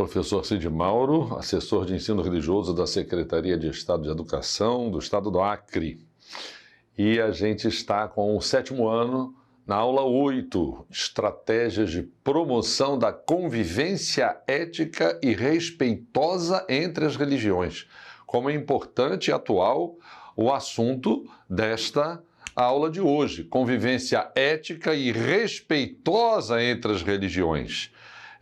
professor Cid Mauro, assessor de ensino religioso da Secretaria de Estado de Educação do Estado do Acre. E a gente está com o 7º ano na aula 8, Estratégias de Promoção da Convivência Ética e Respeitosa entre as Religiões. Como é importante e atual o assunto desta aula de hoje, convivência ética e respeitosa entre as religiões.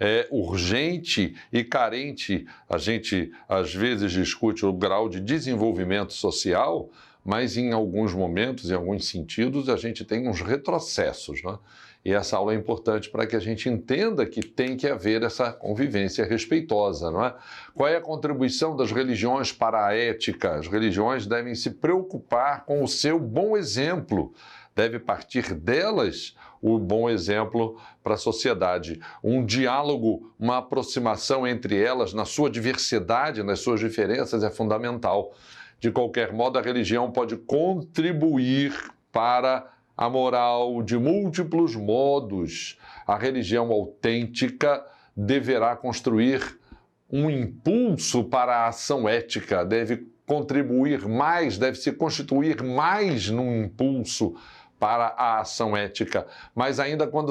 É urgente e carente. A gente, às vezes, discute o grau de desenvolvimento social, mas em alguns momentos, em alguns sentidos, a gente tem uns retrocessos, né? E essa aula é importante para que a gente entenda que tem que haver essa convivência respeitosa, não é? Qual é a contribuição das religiões para a ética? As religiões devem se preocupar com o seu bom exemplo. Deve partir delas o bom exemplo para a sociedade. Um diálogo, uma aproximação entre elas, na sua diversidade, nas suas diferenças, é fundamental. De qualquer modo, a religião pode contribuir para a moral de múltiplos modos. A religião autêntica deverá construir um impulso para a ação ética, deve contribuir mais, deve se constituir mais num impulso para a ação ética, mas ainda quando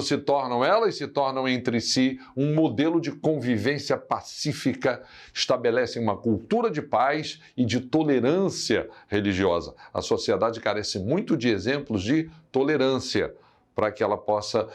elas se tornam entre si um modelo de convivência pacífica, estabelecem uma cultura de paz e de tolerância religiosa. A sociedade carece muito de exemplos de tolerância, para que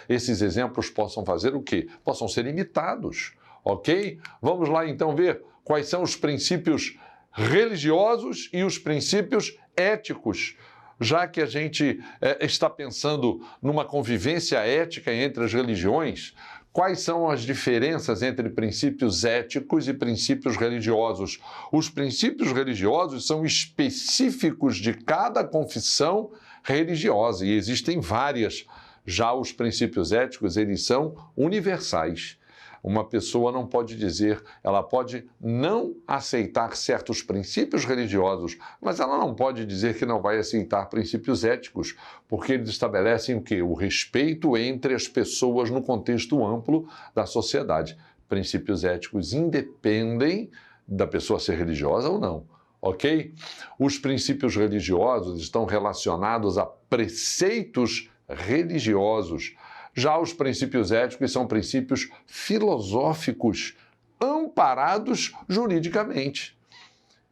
esses exemplos possam fazer o quê? Possam ser imitados, ok? Vamos lá então ver quais são os princípios religiosos e os princípios éticos. Já que a gente está pensando numa convivência ética entre as religiões, quais são as diferenças entre princípios éticos e princípios religiosos? Os princípios religiosos são específicos de cada confissão religiosa e existem várias. Já os princípios éticos, eles são universais. Uma pessoa não pode dizer, ela pode não aceitar certos princípios religiosos, mas ela não pode dizer que não vai aceitar princípios éticos, porque eles estabelecem o quê? O respeito entre as pessoas no contexto amplo da sociedade. Princípios éticos independem da pessoa ser religiosa ou não, ok? Os princípios religiosos estão relacionados a preceitos religiosos. Já os princípios éticos são princípios filosóficos amparados juridicamente.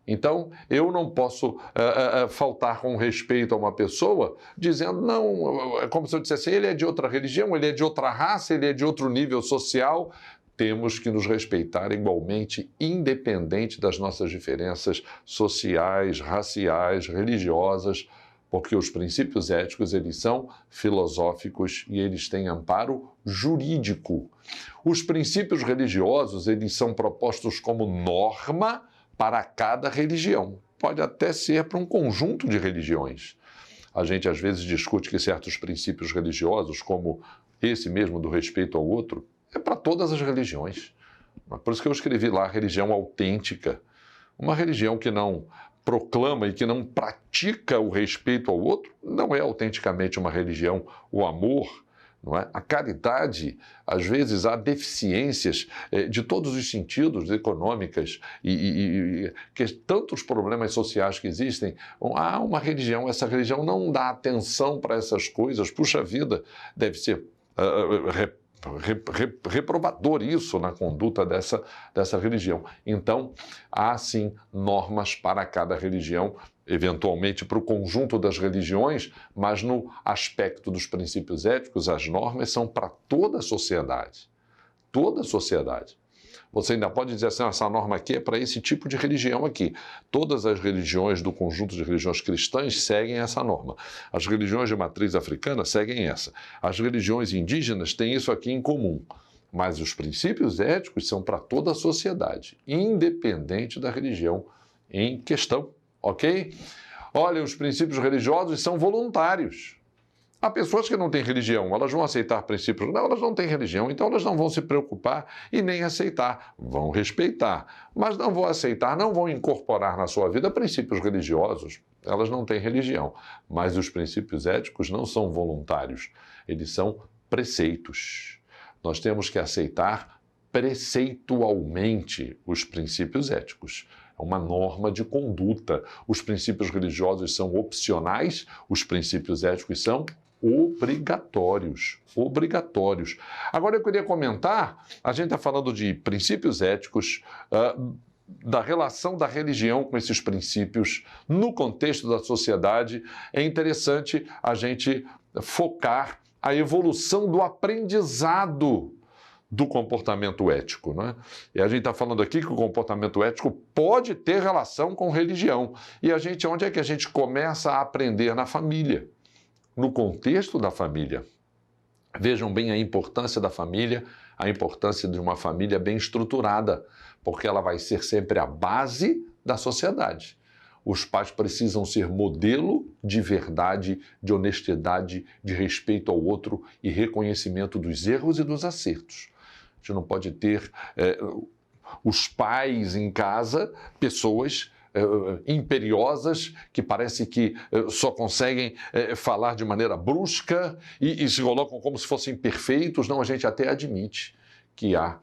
Então, eu não posso faltar com respeito a uma pessoa dizendo, não, é como se eu dissesse, ele é de outra religião, ele é de outra raça, ele é de outro nível social. Temos que nos respeitar igualmente, independente das nossas diferenças sociais, raciais, religiosas, porque os princípios éticos, eles são filosóficos e eles têm amparo jurídico. Os princípios religiosos, eles são propostos como norma para cada religião. Pode até ser para um conjunto de religiões. A gente, às vezes, discute que certos princípios religiosos, como esse mesmo do respeito ao outro, é para todas as religiões. Por isso que eu escrevi lá, religião autêntica. Uma religião que não proclama e que não pratica o respeito ao outro, não é autenticamente uma religião. O amor, não é? A caridade, às vezes há deficiências de todos os sentidos, econômicas e que tantos problemas sociais que existem. Há uma religião, essa religião não dá atenção para essas coisas. Puxa vida, deve ser reprovador isso na conduta dessa religião. Então, há sim normas para cada religião, eventualmente para o conjunto das religiões, mas no aspecto dos princípios éticos, as normas são para toda a sociedade. Toda a sociedade. Você ainda pode dizer assim, essa norma aqui é para esse tipo de religião aqui. Todas as religiões do conjunto de religiões cristãs seguem essa norma. As religiões de matriz africana seguem essa. As religiões indígenas têm isso aqui em comum. Mas os princípios éticos são para toda a sociedade, independente da religião em questão, ok? Olha, os princípios religiosos são voluntários. Há pessoas que não têm religião, elas vão aceitar princípios. Não, elas não têm religião, então elas não vão se preocupar e nem aceitar. Vão respeitar, mas não vão aceitar, não vão incorporar na sua vida princípios religiosos. Elas não têm religião, mas os princípios éticos não são voluntários, eles são preceitos. Nós temos que aceitar preceitualmente os princípios éticos. É uma norma de conduta. Os princípios religiosos são opcionais, os princípios éticos são obrigatórios. Obrigatórios. Agora eu queria comentar, a gente está falando de princípios éticos, da relação da religião com esses princípios no contexto da sociedade. É interessante a gente focar a evolução do aprendizado do comportamento ético, né? E a gente está falando aqui que o comportamento ético pode ter relação com religião. E onde é que a gente começa a aprender? Na família, no contexto da família. Vejam bem a importância da família, a importância de uma família bem estruturada, porque ela vai ser sempre a base da sociedade. Os pais precisam ser modelo de verdade, de honestidade, de respeito ao outro e reconhecimento dos erros e dos acertos. A gente não pode ter os pais em casa, pessoas imperiosas que parece que só conseguem falar de maneira brusca e se colocam como se fossem perfeitos. Não, a gente até admite que há,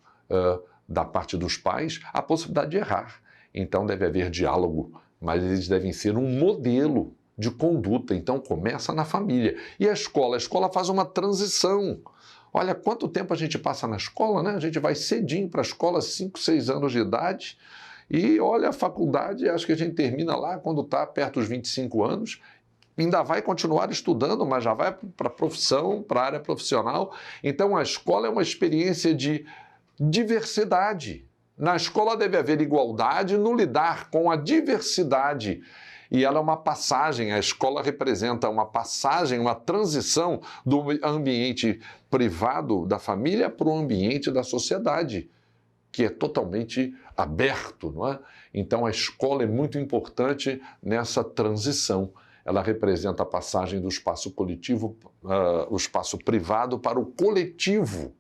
da parte dos pais, a possibilidade de errar. Então deve haver diálogo, mas eles devem ser um modelo de conduta. Então começa na família. E a escola faz uma transição. Olha quanto tempo a gente passa na escola, né? A gente vai cedinho para a escola, 5, 6 anos de idade, e olha a faculdade, acho que a gente termina lá quando está perto dos 25 anos, ainda vai continuar estudando, mas já vai para a profissão, para a área profissional. Então a escola é uma experiência de diversidade. Na escola deve haver igualdade no lidar com a diversidade. E ela é uma passagem, a escola representa uma passagem, uma transição do ambiente privado da família para o ambiente da sociedade, que é totalmente aberto, não é? Então a escola é muito importante nessa transição. Ela representa a passagem do espaço coletivo, o espaço privado para o coletivo,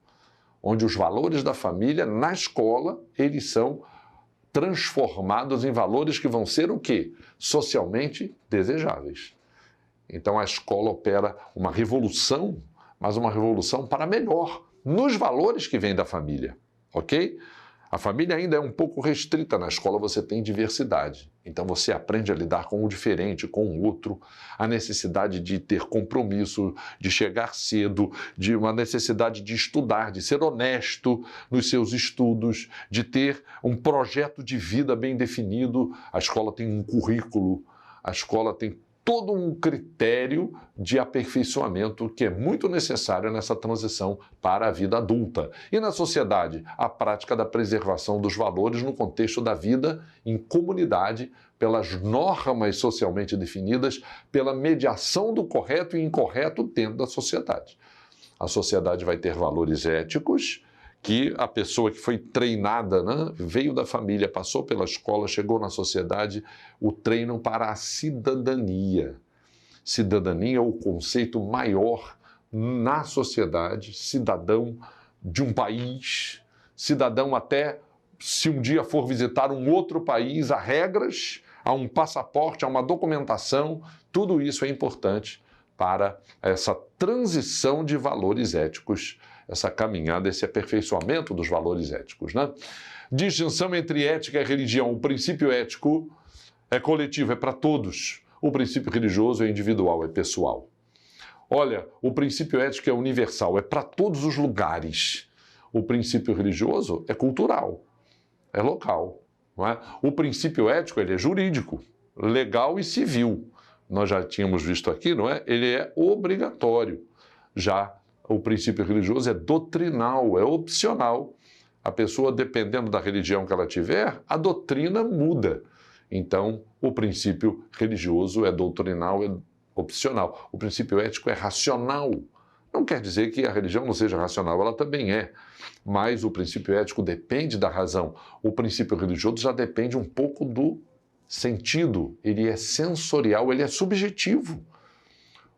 onde os valores da família, na escola, eles são transformados em valores que vão ser o quê? Socialmente desejáveis. Então a escola opera uma revolução, mas uma revolução para melhor, nos valores que vêm da família, ok? A família ainda é um pouco restrita, na escola você tem diversidade. Então você aprende a lidar com o diferente, com o outro, a necessidade de ter compromisso, de chegar cedo, de uma necessidade de estudar, de ser honesto nos seus estudos, de ter um projeto de vida bem definido. A escola tem um currículo, a escola tem todo um critério de aperfeiçoamento que é muito necessário nessa transição para a vida adulta. E na sociedade, a prática da preservação dos valores no contexto da vida em comunidade, pelas normas socialmente definidas, pela mediação do correto e incorreto dentro da sociedade. A sociedade vai ter valores éticos, que a pessoa que foi treinada, né, veio da família, passou pela escola, chegou na sociedade, o treinam para a cidadania. Cidadania é o conceito maior na sociedade, cidadão de um país, cidadão até se um dia for visitar um outro país, há regras, há um passaporte, há uma documentação, tudo isso é importante para essa transição de valores éticos, essa caminhada, esse aperfeiçoamento dos valores éticos, né? Distinção entre ética e religião. O princípio ético é coletivo, é para todos. O princípio religioso é individual, é pessoal. Olha, o princípio ético é universal, é para todos os lugares. O princípio religioso é cultural, é local, não é? O princípio ético, ele é jurídico, legal e civil. Nós já tínhamos visto aqui, não é? Ele é obrigatório. Já o princípio religioso é doutrinal, é opcional. A pessoa, dependendo da religião que ela tiver, a doutrina muda. Então, o princípio religioso é doutrinal, é opcional. O princípio ético é racional. Não quer dizer que a religião não seja racional, ela também é. Mas o princípio ético depende da razão. O princípio religioso já depende um pouco do sentido. Ele é sensorial, ele é subjetivo.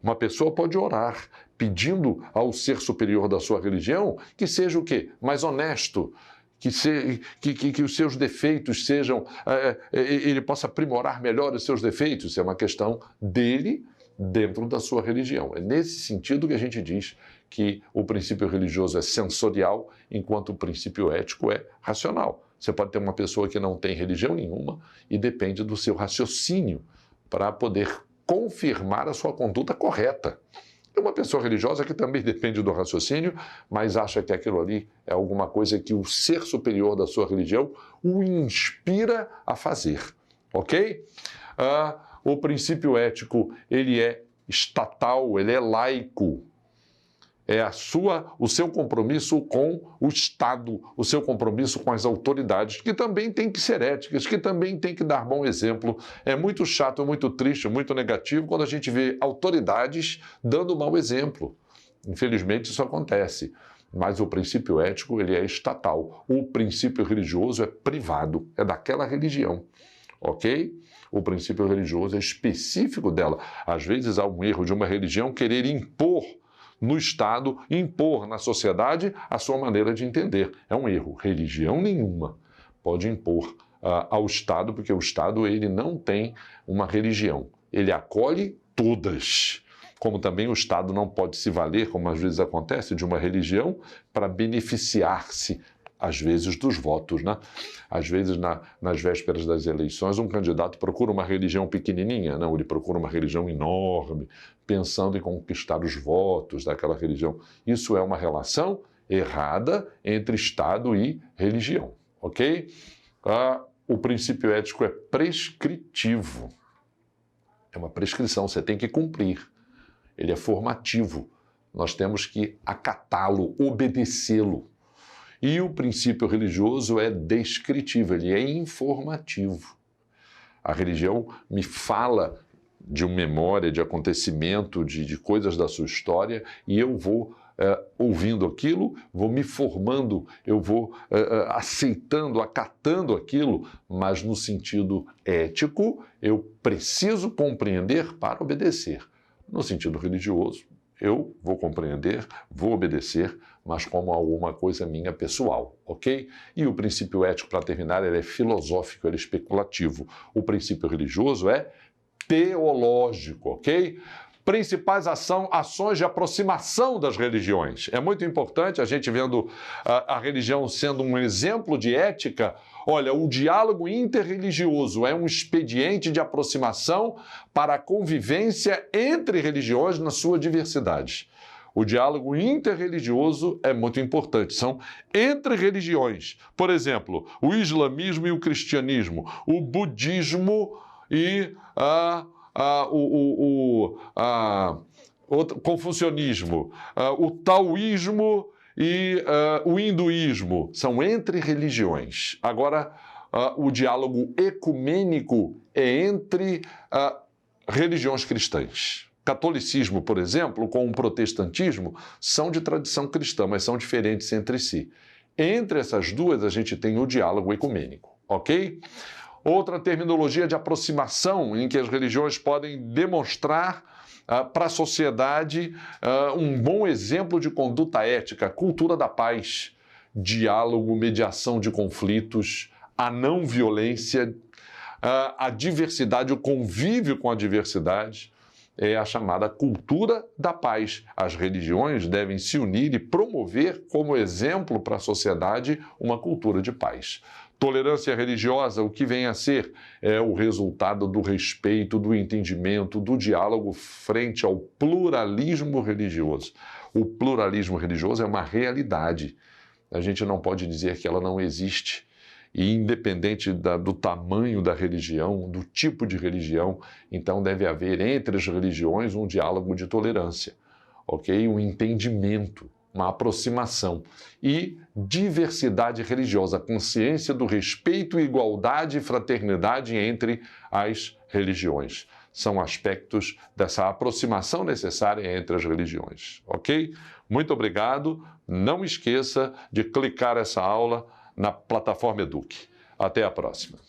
Uma pessoa pode orar pedindo ao ser superior da sua religião que seja o quê? Mais honesto, que os seus defeitos sejam... ele possa aprimorar melhor os seus defeitos. Isso é uma questão dele dentro da sua religião. É nesse sentido que a gente diz que o princípio religioso é sensorial, enquanto o princípio ético é racional. Você pode ter uma pessoa que não tem religião nenhuma e depende do seu raciocínio para poder confirmar a sua conduta correta. É uma pessoa religiosa que também depende do raciocínio, mas acha que aquilo ali é alguma coisa que o ser superior da sua religião o inspira a fazer, ok? O princípio ético, ele é estatal, ele é laico. É o seu compromisso com o Estado, o seu compromisso com as autoridades, que também tem que ser éticas, que também tem que dar bom exemplo. É muito chato, muito triste, muito negativo quando a gente vê autoridades dando mau exemplo. Infelizmente isso acontece. Mas o princípio ético, ele é estatal. O princípio religioso é privado, é daquela religião, ok? O princípio religioso é específico dela. Às vezes há um erro de uma religião querer impor no Estado, impor na sociedade a sua maneira de entender. É um erro. Religião nenhuma pode impor ao Estado, porque o Estado ele não tem uma religião. Ele acolhe todas. Como também o Estado não pode se valer, como às vezes acontece, de uma religião para beneficiar-se, às vezes, dos votos, né? Às vezes, nas vésperas das eleições, um candidato procura uma religião pequenininha, não, ele procura uma religião enorme, pensando em conquistar os votos daquela religião. Isso é uma relação errada entre Estado e religião, ok? O princípio ético é prescritivo. É uma prescrição, você tem que cumprir. Ele é formativo. Nós temos que acatá-lo, obedecê-lo. E o princípio religioso é descritivo, ele é informativo. A religião me fala de uma memória, de acontecimento, de coisas da sua história, e eu vou ouvindo aquilo, vou me formando, eu vou aceitando, acatando aquilo, mas no sentido ético, eu preciso compreender para obedecer. No sentido religioso, eu vou compreender, vou obedecer, mas como alguma coisa minha pessoal, ok? E o princípio ético, para terminar, ele é filosófico, ele é especulativo. O princípio religioso é teológico, ok? Principais ações de aproximação das religiões. É muito importante a gente vendo a religião sendo um exemplo de ética. Olha, o diálogo interreligioso é um expediente de aproximação para a convivência entre religiões na sua diversidade. O diálogo interreligioso é muito importante, são entre religiões. Por exemplo, o islamismo e o cristianismo, o budismo e o confucionismo, o taoísmo e o hinduísmo, são entre religiões. Agora, o diálogo ecumênico é entre religiões cristãs. Catolicismo, por exemplo, com o protestantismo, são de tradição cristã, mas são diferentes entre si. Entre essas duas, a gente tem o diálogo ecumênico, ok? Outra terminologia de aproximação em que as religiões podem demonstrar para a sociedade um bom exemplo de conduta ética, cultura da paz, diálogo, mediação de conflitos, a não violência, a diversidade, o convívio com a diversidade, é a chamada cultura da paz. As religiões devem se unir e promover como exemplo para a sociedade uma cultura de paz. Tolerância religiosa, o que vem a ser? É o resultado do respeito, do entendimento, do diálogo frente ao pluralismo religioso. O pluralismo religioso é uma realidade. A gente não pode dizer que ela não existe. E independente do tamanho da religião, do tipo de religião, então deve haver entre as religiões um diálogo de tolerância, ok? Um entendimento, uma aproximação e diversidade religiosa, consciência do respeito, igualdade e fraternidade entre as religiões. São aspectos dessa aproximação necessária entre as religiões, ok? Muito obrigado. Não esqueça de clicar essa aula na plataforma Eduque. Até a próxima.